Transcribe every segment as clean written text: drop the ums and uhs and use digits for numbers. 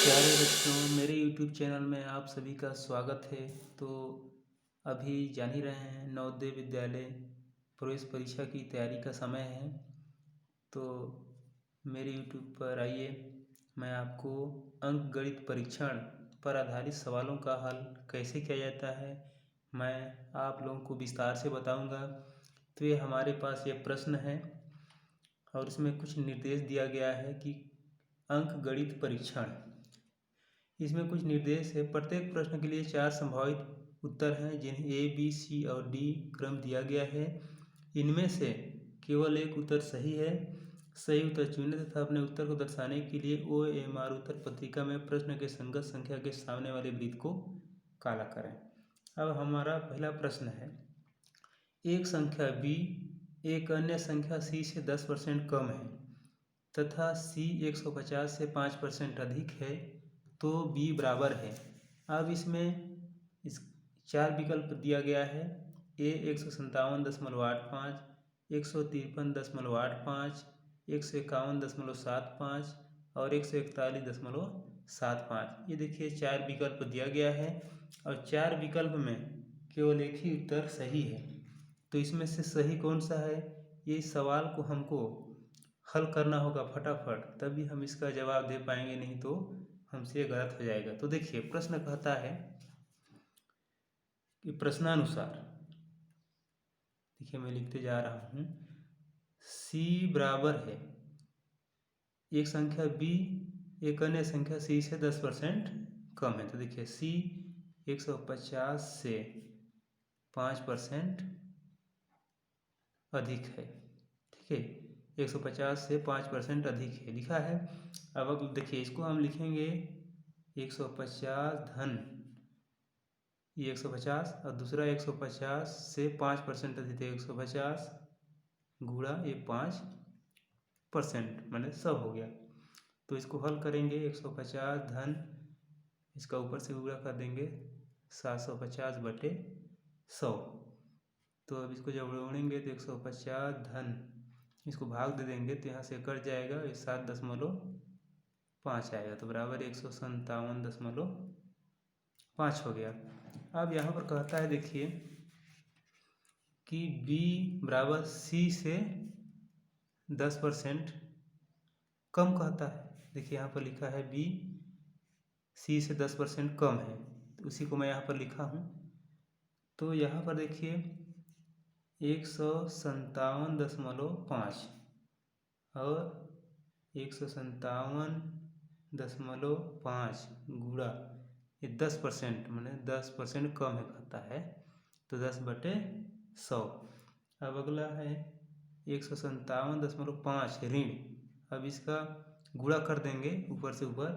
प्यारे बच्चों, मेरे YouTube चैनल में आप सभी का स्वागत है। तो अभी जान ही रहे हैं, नवोदय विद्यालय प्रवेश परीक्षा की तैयारी का समय है। तो मेरे YouTube पर आइए, मैं आपको अंक गणित परीक्षण पर आधारित सवालों का हल कैसे किया जाता है मैं आप लोगों को विस्तार से बताऊंगा। तो ये हमारे पास ये प्रश्न है और इसमें कुछ निर्देश दिया गया है कि अंक गणित परीक्षण, इसमें कुछ निर्देश है। प्रत्येक प्रश्न के लिए 4 संभावित उत्तर हैं जिन्हें ए, बी, सी और डी क्रम दिया गया है। इनमें से केवल एक उत्तर सही है। सही उत्तर चुनें तथा अपने उत्तर को दर्शाने के लिए OMR उत्तर पत्रिका में प्रश्न के संगत संख्या के सामने वाले वृत्त को काला करें। अब हमारा पहला प्रश्न है, एक संख्या बी एक अन्य संख्या सी से 10% कम है तथा सी 150 से 5% अधिक है तो बी बराबर है। अब इसमें इस 4 विकल्प दिया गया है। ए 157.85, 153.85, 151.75 और 141.75। ये देखिए 4 विकल्प दिया गया है और 4 विकल्प में केवल एक ही उत्तर सही है। तो इसमें से सही कौन सा है, ये सवाल को हमको हल करना होगा फटाफट, तभी हम इसका जवाब दे पाएंगे, नहीं तो हमसे गलत हो जाएगा। तो देखिए प्रश्न कहता है कि प्रश्नानुसार, देखिए मैं लिखते जा रहा हूँ, सी बराबर है एक संख्या बी एक अन्य संख्या सी से 10% कम है। तो देखिए सी 150 से 5% अधिक है, ठीक है। 150 से 5% अधिक है लिखा है। अब देखिए इसको हम लिखेंगे 150 धन ये 150 और दूसरा 150 से 5% अधिक है 150 गुणा ये 5% मैंने 100 हो गया। तो इसको हल करेंगे 150 धन इसका ऊपर से गुणा कर देंगे 750 बटे 100। तो अब इसको जब जोड़ेंगे तो 150 धन इसको भाग दे देंगे तो यहाँ से कट जाएगा, 7.5 आएगा तो बराबर 157.5 हो गया। अब यहाँ पर कहता है देखिए कि B बराबर C से 10% कम कहता है। देखिए यहाँ पर लिखा है B C से 10% कम है, तो उसी को मैं यहाँ पर लिखा हूँ। तो यहाँ पर देखिए 157.5 और 157.5 गुणा ये 10% मैंने 10% कम है कहता है, तो 10 बटे 100। अब अगला है 157.5 ऋण, अब इसका गुणा कर देंगे ऊपर से ऊपर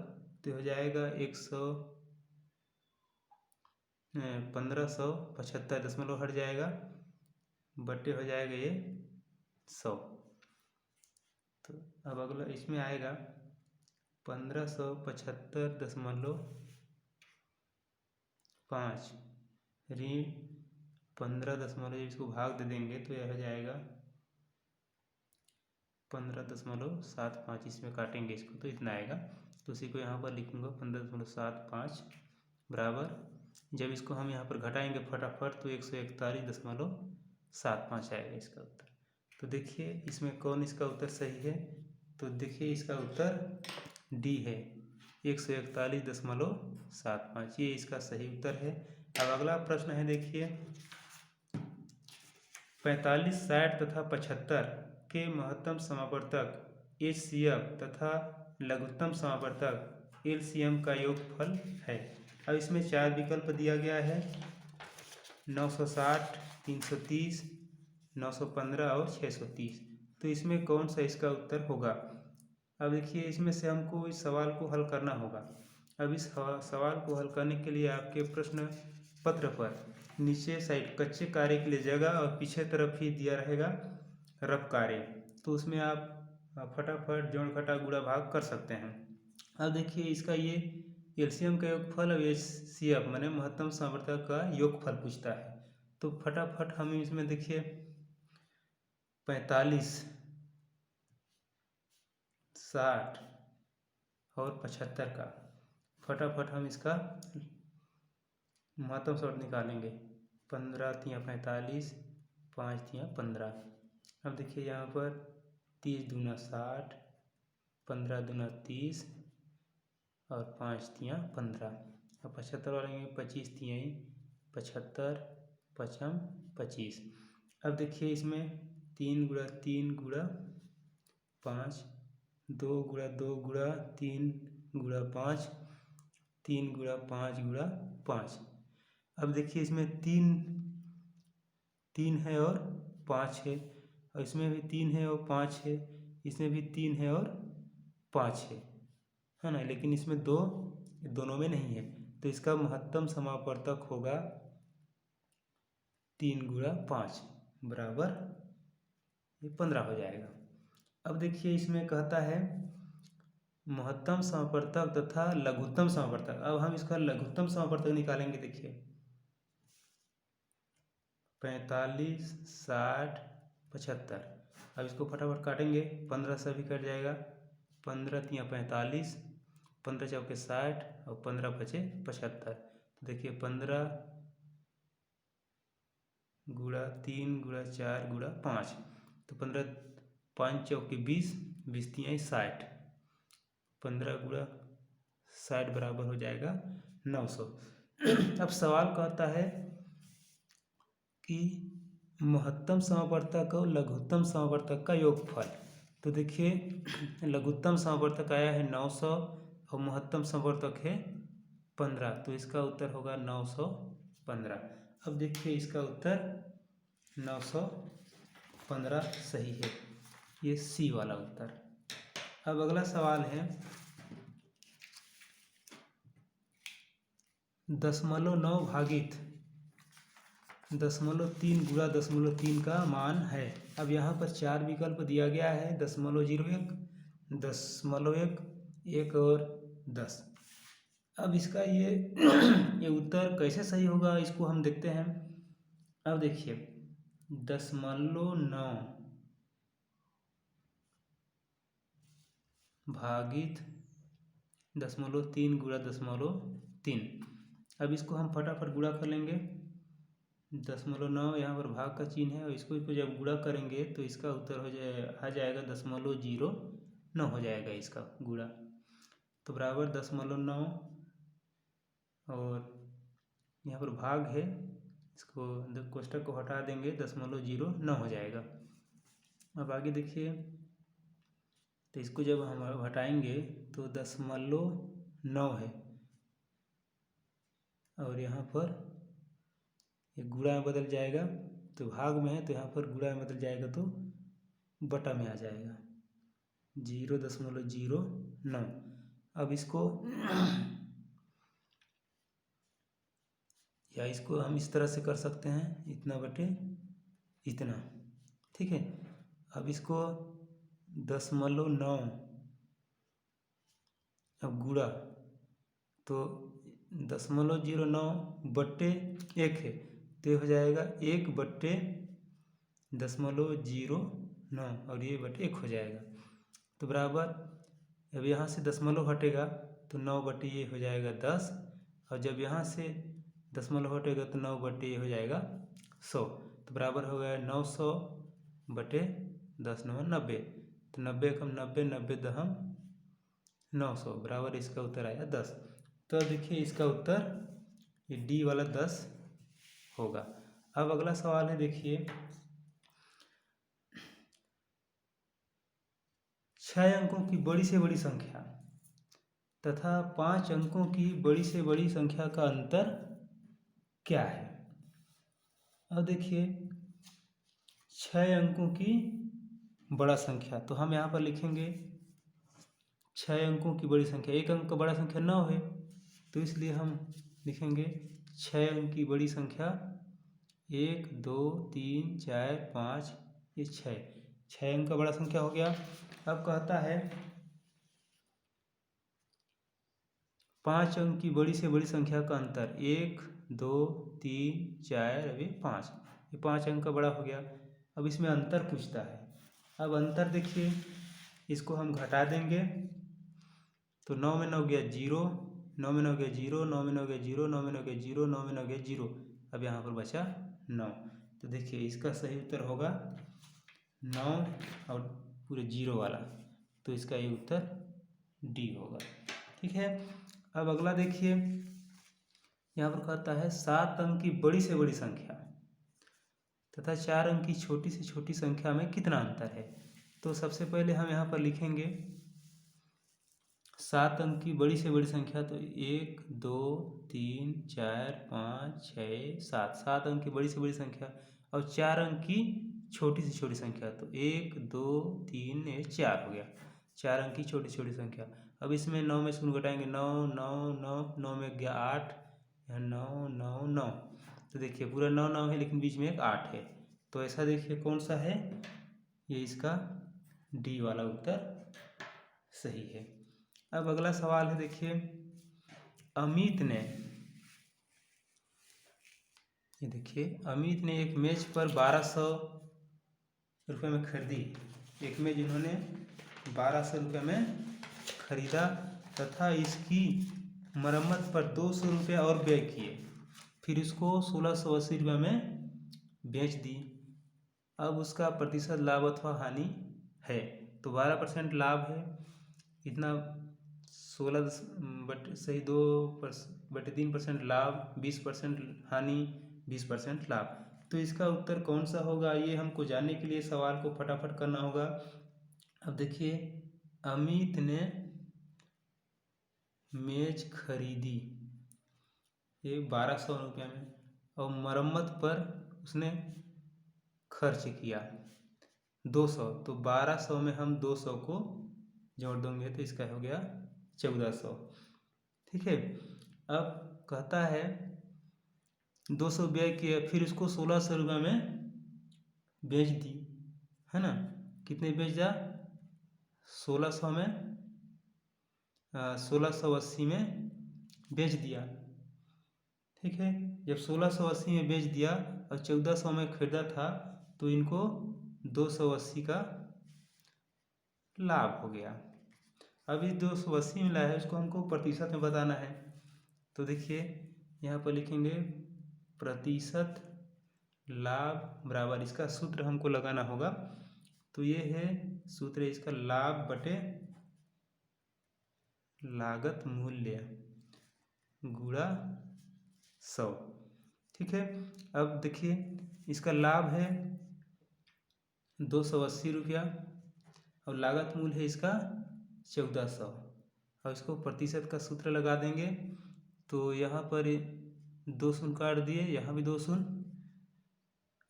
तो हो जाएगा 1575 हट जाएगा बटे हो जाएगा ये 100। तो अब अगला इसमें आएगा 1575.5 ऋण 15 इसको भाग दे देंगे तो यह हो जाएगा 15.75। इसमें काटेंगे इसको तो इतना आएगा, तो उसी को यहाँ पर लिखूँगा 15.75 बराबर, जब इसको हम यहाँ पर घटाएंगे फटाफट तो 141.75 आएगा इसका उत्तर। तो देखिए इसमें कौन इसका उत्तर सही है, तो देखिए इसका उत्तर डी है 141.75, ये इसका सही उत्तर है। अब अगला प्रश्न है देखिए 45, 60 तथा 75 के महत्तम समावर्तक HCF तथा लघुत्तम समावर्तक LCM का योगफल है। अब इसमें 4 विकल्प दिया गया है 960, 330, 915 और 630। तो इसमें कौन सा इसका उत्तर होगा। अब देखिए इसमें से हमको इस सवाल को हल करना होगा। अब इस सवाल को हल करने के लिए आपके प्रश्न पत्र पर नीचे साइड कच्चे कार्य के लिए जगह और पीछे तरफ ही दिया रहेगा रफ कार्य, तो उसमें आप फटाफट जोड़ घटा गुणा भाग कर सकते हैं। अब देखिए इसका ये एलसीएम का योगफल और HCF माने महत्तम समावर्तक का योगफल पूछता है, तो फटाफट हम इसमें देखिए 45, 60 और 75 का फटाफट हम इसका महत्तम शॉर्ट निकालेंगे। 15 तियाँ 45, 5 तियाँ 15। अब देखिए यहाँ पर 30 दूना 60, 15 दूना 30 और 5 तियाँ 15। अब 75 वाले 25 तियाँ 75, पचम 25। अब देखिए इसमें 3 गुणा 3 गुणा 5, 2 गुणा 2 गुणा 3 गुणा 5, 3 गुणा 5 गुणा 5। अब देखिए इसमें 3 है और 5 है, और इसमें भी 3 है और 5 है, इसमें भी 3 है और 5 है ना, लेकिन इसमें दोनों में नहीं है, तो इसका महत्तम समापवर्तक होगा 3 गुणा 5 बराबर ये 15 हो जाएगा। अब देखिए इसमें कहता है महत्तम समापवर्तक तथा लघुत्तम समापवर्तक। अब हम इसका लघुत्तम समापवर्तक निकालेंगे। देखिए 45, 60, 75। अब इसको फटाफट काटेंगे, 15 से भी कट जाएगा। 15 तियाँ 45, 15 चौके 60 और 15 बचे 75। तो देखिए 15 गुणा 3 गुणा 4 गुणा 5, तो 15 5 चौके 20, 20 तियाँ 60, 15 गुणा 60 बराबर हो जाएगा 900। अब सवाल कहता है कि महत्तम समापवर्तक और लघुत्तम समापवर्तक का योगफल। तो देखिए लघुत्तम समापवर्तक आया है 900 और महत्तम समापवर्तक है 15, तो इसका उत्तर होगा 915। अब देखिए इसका उत्तर 915 सही है, ये सी वाला उत्तर। अब अगला सवाल है 0.9 भागित 0.3 गुणा 0.3 का मान है। अब यहाँ पर 4 विकल्प दिया गया है, 0.01, 0.1, 1 और 10। अब इसका ये उत्तर कैसे सही होगा इसको हम देखते हैं। अब देखिए 0.9 भागित 0.3 गुणा 0.3। अब इसको हम फटाफट गुणा कर लेंगे। 0.9 यहाँ पर भाग का चिन्ह है, और इसको जब गुणा करेंगे तो इसका उत्तर आ जाएगा 0.09 हो जाएगा इसका गुणा। तो बराबर 0.9 और यहाँ पर भाग है, इसको कोष्टक को हटा देंगे, 0.09 हो जाएगा। अब आगे देखिए, तो इसको जब हम हटाएंगे तो 0.9 है, और यहाँ पर ये गुणा में बदल जाएगा, तो भाग में है तो यहाँ पर गुणा में बदल जाएगा तो बटा में आ जाएगा 0.09। अब इसको या इसको हम इस तरह से कर सकते हैं, इतना बटे इतना, ठीक है। अब इसको 0.9 अब गुणा, तो 0.09 बट्टे 1 है, तो हो जाएगा 1/0.09 और ये बटे 1 हो जाएगा। तो बराबर अब यहाँ से दशमलव हटेगा तो 9 बटे ये हो जाएगा 10, और जब यहाँ से दशमलव हटेगा तो 9 बटे ये हो जाएगा 100। तो बराबर हो गया 900 बटे 10 9 90। तो 90 कम 90, 90 दहम 900, बराबर इसका उत्तर आया 10। तो देखिए इसका उत्तर ये डी वाला 10 होगा। अब अगला सवाल है, देखिए 6 अंकों की बड़ी से बड़ी संख्या तथा 5 अंकों की बड़ी से बड़ी संख्या का अंतर क्या है। अब देखिए 6 अंकों की बड़ा संख्या, तो हम यहाँ पर लिखेंगे 6 अंकों की बड़ी संख्या, एक अंक का बड़ा संख्या 9 है, तो इसलिए हम लिखेंगे 6 अंक की बड़ी संख्या 1 2 3 4 5, ये 6 अंक का बड़ा संख्या हो गया। अब कहता है 5 अंक की बड़ी से बड़ी संख्या का अंतर, 1 2 3 4 अभी 5, ये 5 अंक का बड़ा हो गया। अब इसमें अंतर पूछता है। अब अंतर देखिए, इसको हम घटा देंगे तो 9 में 9 गया 0, 9 में 9 गया 0, 9 में 9 गया 0, 9 में 9 गया 0, 9 में 9 गया 0। अब यहाँ पर बचा 9। तो देखिए इसका सही उत्तर होगा 9 और पूरे 0 वाला। तो इसका ये उत्तर डी होगा। ठीक है, अब अगला देखिए, यहाँ पर कहता है 7 अंक की बड़ी से बड़ी संख्या तथा 4 अंक की छोटी से छोटी संख्या में कितना अंतर है। तो सबसे पहले हम यहाँ पर लिखेंगे 7 अंक की बड़ी से बड़ी संख्या, तो 1 2 3 4 5 6 7, 7 अंक की बड़ी से बड़ी संख्या, और 4 अंक की छोटी से छोटी संख्या, तो 1 2 3 4 हो गया 4 अंक की छोटी छोटी संख्या। अब इसमें 9 में शून्य घटाएंगे 9 9 9, 9 में गया 8, 9 9 9। तो देखिए पूरा 9 9 है लेकिन बीच में एक 8 है। तो ऐसा देखिए कौन सा है, ये इसका डी वाला उत्तर सही है। अब अगला सवाल है, देखिए अमित ने, ये देखिए अमित ने एक मेज पर 1200 रुपये में खरीदी। एक मेज इन्होंने 1200 रुपये में खरीदा तथा इसकी मरम्मत पर 200 रुपये और व्यय किए, फिर इसको 1680 रुपये में बेच दी। अब उसका प्रतिशत लाभ अथवा हानि है। तो 12% लाभ है, इतना 16/2/3% लाभ, 20% हानि, 20% लाभ। तो इसका उत्तर कौन सा होगा, ये हमको जानने के लिए सवाल को फटाफट करना होगा। अब देखिए अमित ने मेज खरीदी ये 1200 रुपये में, और मरम्मत पर उसने खर्च किया 200। तो 1200 में हम 200 को जोड़ देंगे तो इसका हो गया 1400। ठीक है, अब कहता है 200 व्यय किया, फिर उसको 1600 रुपये में बेच दी, है ना। कितने बेच दिया, 1600 में 1680 में बेच दिया। ठीक है, जब 1680 में बेच दिया और 1400 में खरीदा था, तो इनको 280 का लाभ हो गया। अब इस 280 मिला है, उसको हमको प्रतिशत में बताना है। तो देखिए यहाँ पर लिखेंगे प्रतिशत लाभ बराबर, इसका सूत्र हमको लगाना होगा। तो ये है सूत्र, इसका लाभ बटे लागत मूल्य गुणा 100। ठीक है, अब देखिए इसका लाभ है 280 रुपया और लागत मूल्य है इसका 1400, और इसको प्रतिशत का सूत्र लगा देंगे। तो यहाँ पर 2 शून्य काट दिए, यहाँ भी 2 शून्य,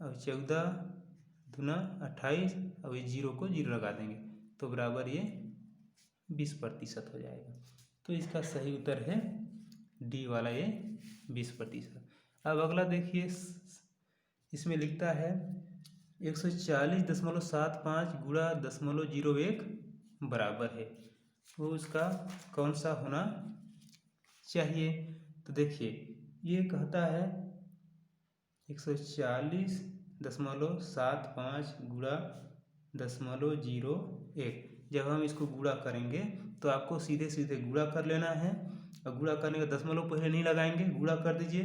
और 14 दूना 28, और ये 0 को 0 लगा देंगे तो बराबर ये 20% हो जाएगा। तो इसका सही उत्तर है डी वाला, ये 20%। अब अगला देखिए, इसमें लिखता है 140.75 गुणा 0.01 बराबर है, वो उसका कौन सा होना चाहिए। तो देखिए ये कहता है 140.75 गुणा 0.01। जब हम इसको गुणा करेंगे तो आपको सीधे सीधे गुणा कर लेना है, और गुणा करने का दशमलव पहले नहीं लगाएंगे, गुणा कर दीजिए,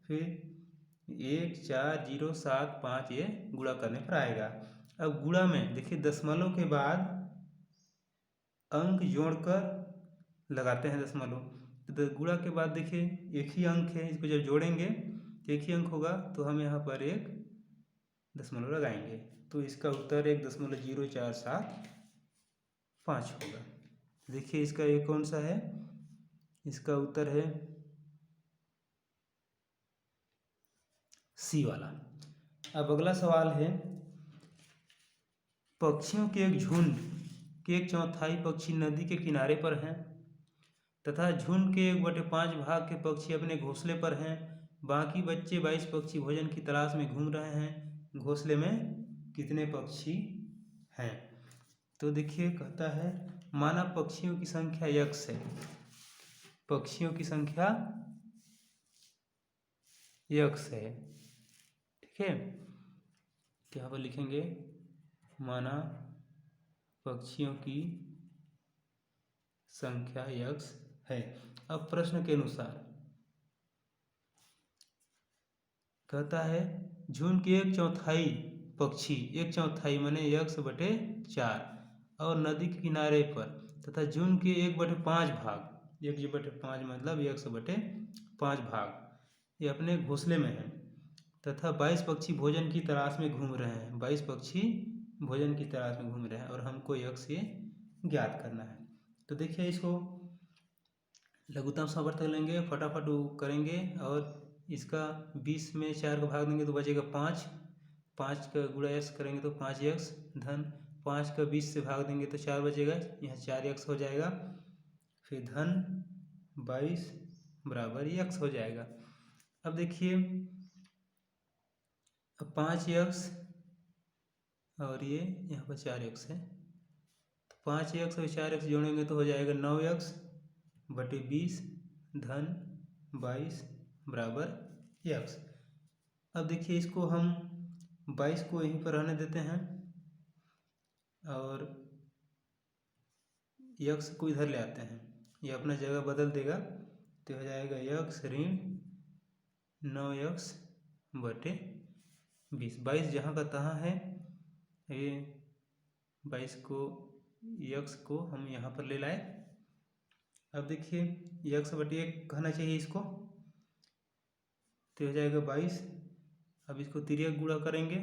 फिर 14075 ये गुणा करने पर आएगा। अब गुणा में देखिए दशमलव के बाद अंक जोड़कर लगाते हैं दशमलव। तो गुणा के बाद देखिए एक ही अंक है, इसको जब जोड़ेंगे तो एक ही अंक होगा, तो हम यहाँ पर एक दशमलव लगाएंगे, तो इसका उत्तर 1.0475 होगा। देखिए इसका ये कौन सा है, इसका उत्तर है सी वाला। अब अगला सवाल है, पक्षियों के एक झुंड के 1/4 पक्षी नदी के किनारे पर हैं तथा झुंड के 1/5 भाग के पक्षी अपने घोंसले पर हैं। बाकी बच्चे 22 पक्षी भोजन की तलाश में घूम रहे हैं। घोंसले में कितने पक्षी हैं। तो देखिए कहता है माना पक्षियों की संख्या x है, पक्षियों की संख्या x है। ठीक है, यहाँ पर लिखेंगे माना पक्षियों की संख्या x है। अब प्रश्न के अनुसार कहता है झुंड के 1/4 पक्षी, 1/4 माने x/4 और नदी के किनारे पर तथा झुंड के 1/5 भाग, 1/5 मतलब x/5 भाग ये अपने घोंसले में है तथा 22 पक्षी भोजन की तलाश में घूम रहे हैं। 22 पक्षी भोजन की तलाश में घूम रहे हैं और हमको x ये ज्ञात करना है। तो देखिए इसको लघुत्तम सामर्थ्य लेंगे, फटाफट वो करेंगे और इसका 20 में 4 को भाग देंगे तो बचेगा 5, 5 का गुणा x करेंगे तो 5x धन 5 का 20 से भाग देंगे तो 4 बचेगा, यहाँ 4x हो जाएगा, फिर धन 22 बराबर x हो जाएगा। अब देखिए 5x और ये यहाँ पर 4x है तो 5x और 4x जोड़ेंगे तो हो जाएगा 9x बटे 20 धन 22 बराबर x। अब देखिए इसको हम 22 को यहीं पर रहने देते हैं और x को इधर ले आते हैं, ये अपना जगह बदल देगा तो हो जाएगा x ऋण 9x बटे 20। 22 जहाँ का तहाँ है, ये 22 को x को हम यहाँ पर ले लाए। अब देखिए x बटे 1 कहना चाहिए इसको तो हो जाएगा 22। अब इसको तिर्यक गुणा करेंगे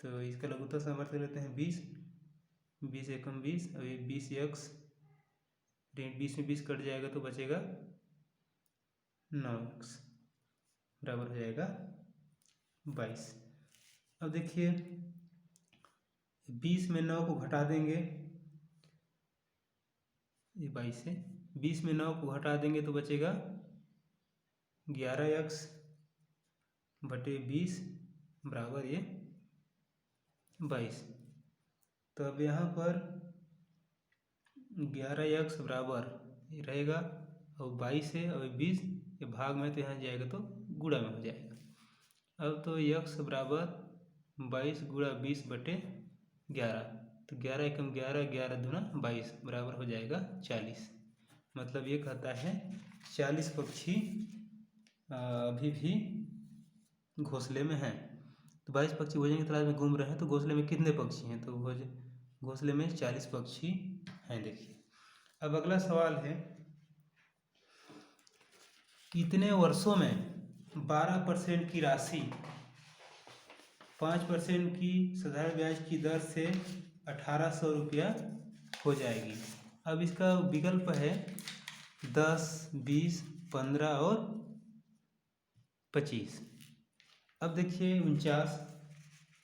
तो इसका लघुत्तम सामर्थ्य लेते हैं 20, 20 एकम 20, अब ये 20x ऋण 20 में 20 कट जाएगा तो बचेगा 9x बराबर हो जाएगा 22। अब देखिए 20 में 9 को घटा देंगे, ये 22 से 20 में 9 को घटा देंगे तो बचेगा 11x बटे 20 बराबर ये 22। तो अब यहाँ पर 11x बराबर ये रहेगा और 22 है और 20 ये भाग में तो यहाँ जाएगा तो गुणा में हो जाएगा। अब तो x बराबर 22 गुणा 20 बटे 11 तो 11 एकम 11, 11 दूना 22 बराबर हो जाएगा 40। मतलब ये कहता है 40 पक्षी अभी भी घोंसले में हैं। तो 22 पक्षी भोजन की तलाश में घूम रहे हैं तो घोंसले में कितने पक्षी हैं, तो घोंसले में 40 पक्षी हैं। देखिए अब अगला सवाल है कितने वर्षों में 12% की राशि 5% की साधारण ब्याज की दर से 1800 रुपया हो जाएगी। अब इसका विकल्प है 10, 20, 15 और 25। अब देखिए 49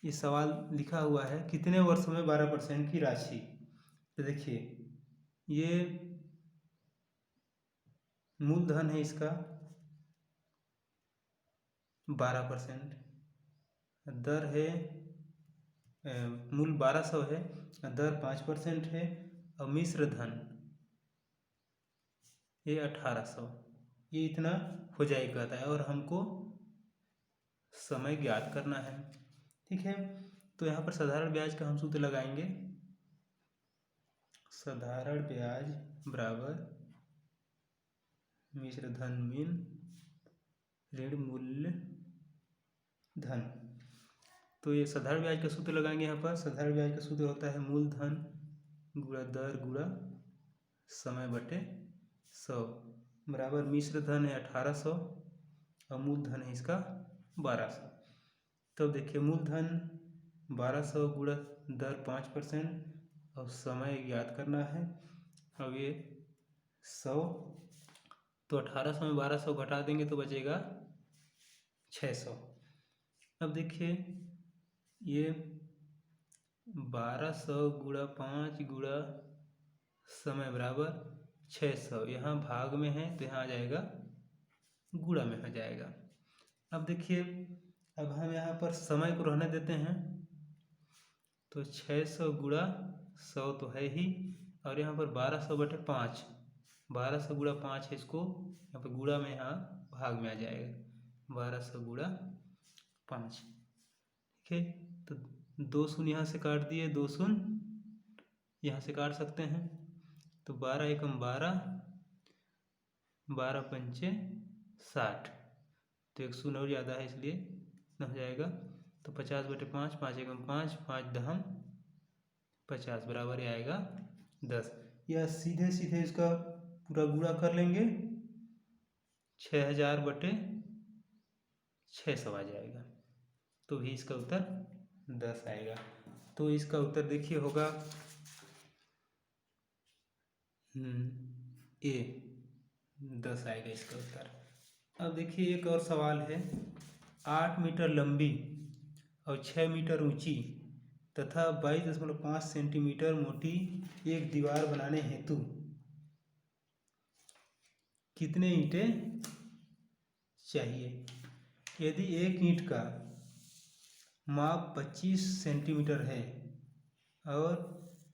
ये सवाल लिखा हुआ है कितने वर्षों में 12% की राशि। तो देखिए ये मूलधन है इसका 12%, दर है मूल 1200 है, दर 5% है और मिश्र धन ये 1800, ये इतना हो जाएगा है और हमको समय ज्ञात करना है। ठीक है, तो यहाँ पर साधारण ब्याज का हम सूत्र लगाएंगे, साधारण ब्याज बराबर मिश्र धन मीन ऋण मूल्य धन। तो ये साधारण ब्याज का सूत्र लगाएंगे। यहाँ पर साधारण ब्याज का सूत्र होता है मूलधन गुणा दर गुणा समय बटे 100 बराबर मिश्र धन है 1800 और मूलधन है इसका 1200। तो देखिए मूलधन 1200 गुणा दर 5% और समय ज्ञात करना है। अब ये 100 तो 1800 में 1200 घटा देंगे तो बचेगा 600। अब देखिए ये 1200 गुणा 5 गुणा समय बराबर 600, यहाँ भाग में है तो यहाँ आ जाएगा गुणा में हो जाएगा। अब देखिए अब हम यहाँ पर समय को रहने देते हैं तो 600 गुणा 100 तो है ही और यहाँ पर 1200 बटे 5, 1200 गुणा 5 है, इसको यहाँ पर गुणा में यहाँ भाग में आ जाएगा 1200 गुणा 5। ठीक है, तो 2 शून्य यहाँ से काट दिए, 2 शून्य यहाँ से काट सकते हैं तो 12 एकम 12, 12 पंचे 60, तो एक शून्य और ज़्यादा है इसलिए न हो जाएगा। तो 50/5, 5 एकम 5, 5 दहम 50 बराबर आएगा 10। या सीधे सीधे इसका पूरा गुणा कर लेंगे, 6000/600 आ जाएगा, तो भी इसका उत्तर 10 आएगा। तो इसका उत्तर देखिए होगा ए, 10 आएगा इसका उत्तर। अब देखिए एक और सवाल है, 8 मीटर लंबी और 6 मीटर ऊंची तथा 22.5 सेंटीमीटर मोटी एक दीवार बनाने हेतु कितने ईंटें चाहिए। यदि एक ईंट का माप 25 सेंटीमीटर है और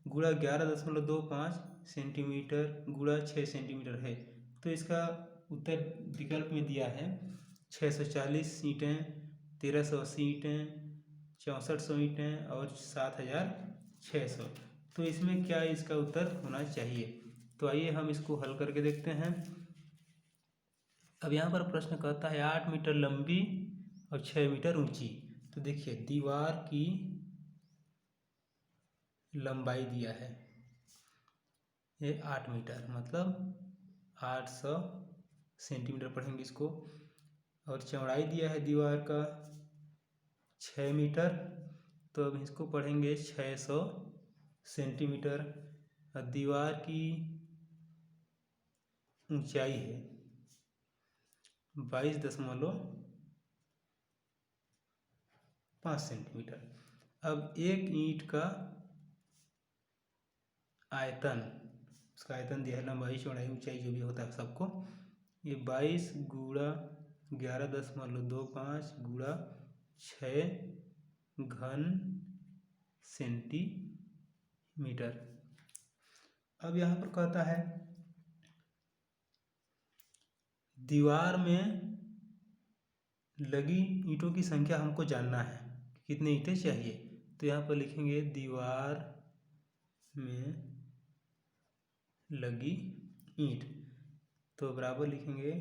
गुणा 11.25 सेंटीमीटर गुणा 6 सेंटीमीटर है, तो इसका उत्तर विकल्प में दिया है 640 ईंटें, 1380 ईंटें, 6400 ईंटें और 7600। तो इसमें क्या इसका उत्तर होना चाहिए। तो आइए हम इसको हल करके देखते हैं। अब यहाँ पर प्रश्न कहता है 8 मीटर लंबी और 6 मीटर ऊंची। तो देखिए दीवार की लंबाई दिया है, ये 8 मीटर मतलब 800 सेंटीमीटर पढ़ेंगे इसको, और चौड़ाई दिया है दीवार का 6 मीटर, तो अब इसको पढ़ेंगे 600 सेंटीमीटर। और दीवार की ऊंचाई है 22.5 सेंटीमीटर। अब एक ईंट का आयतन, उसका आयतन दिया है, लंबाई चौड़ाई ऊंचाई जो भी होता है सबको, ये 22 गुणा 11.25 गुणा 6 घन सेंटीमीटर। अब यहाँ पर कहता है दीवार में लगी ईंटों की संख्या हमको जानना है, कितने ईंटें चाहिए। तो यहाँ पर लिखेंगे दीवार में लगी ईंट, तो बराबर लिखेंगे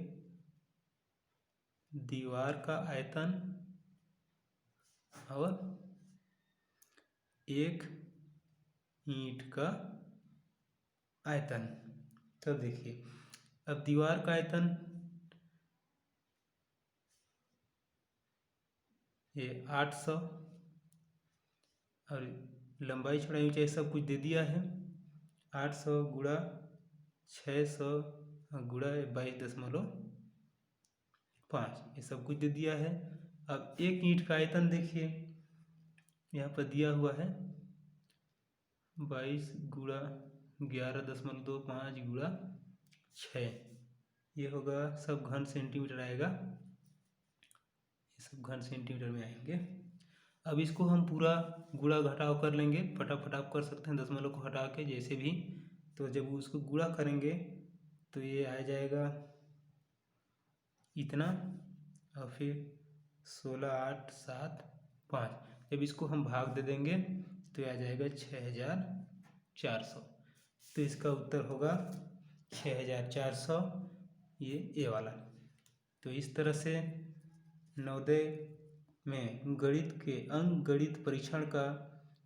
दीवार का आयतन और एक ईंट का आयतन। तब देखिए अब दीवार का आयतन ये 800 और लंबाई चौड़ाई ऊंचाई सब कुछ दे दिया है, 800 गुणा 600 गुणा 22.5 ये सब कुछ दे दिया है। अब एक ईंट का आयतन देखिए यहाँ पर दिया हुआ है 22 गुणा 11.25 गुणा 6, ये होगा सब घन सेंटीमीटर आएगा, ये सब घन सेंटीमीटर में आएंगे। अब इसको हम पूरा गुणा घटाव कर लेंगे, फटाफट आप कर सकते हैं दशमलव को हटा के जैसे भी। तो जब उसको गुणा करेंगे तो ये आ जाएगा इतना, और फिर 16, 8, 7, 5। जब इसको हम भाग दे देंगे तो ये आ जाएगा 6400। तो इसका उत्तर होगा 6400, ये ए वाला। तो इस तरह से नवोदय में गणित के अंक गणित परीक्षण का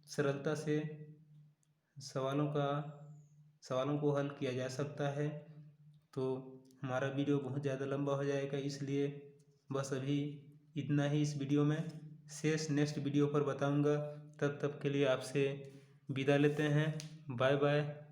सरलता से सवालों को हल किया जा सकता है। तो हमारा वीडियो बहुत ज़्यादा लंबा हो जाएगा, इसलिए बस अभी इतना ही इस वीडियो में, शेष नेक्स्ट वीडियो पर बताऊंगा। तब के लिए आपसे विदा लेते हैं, बाय बाय।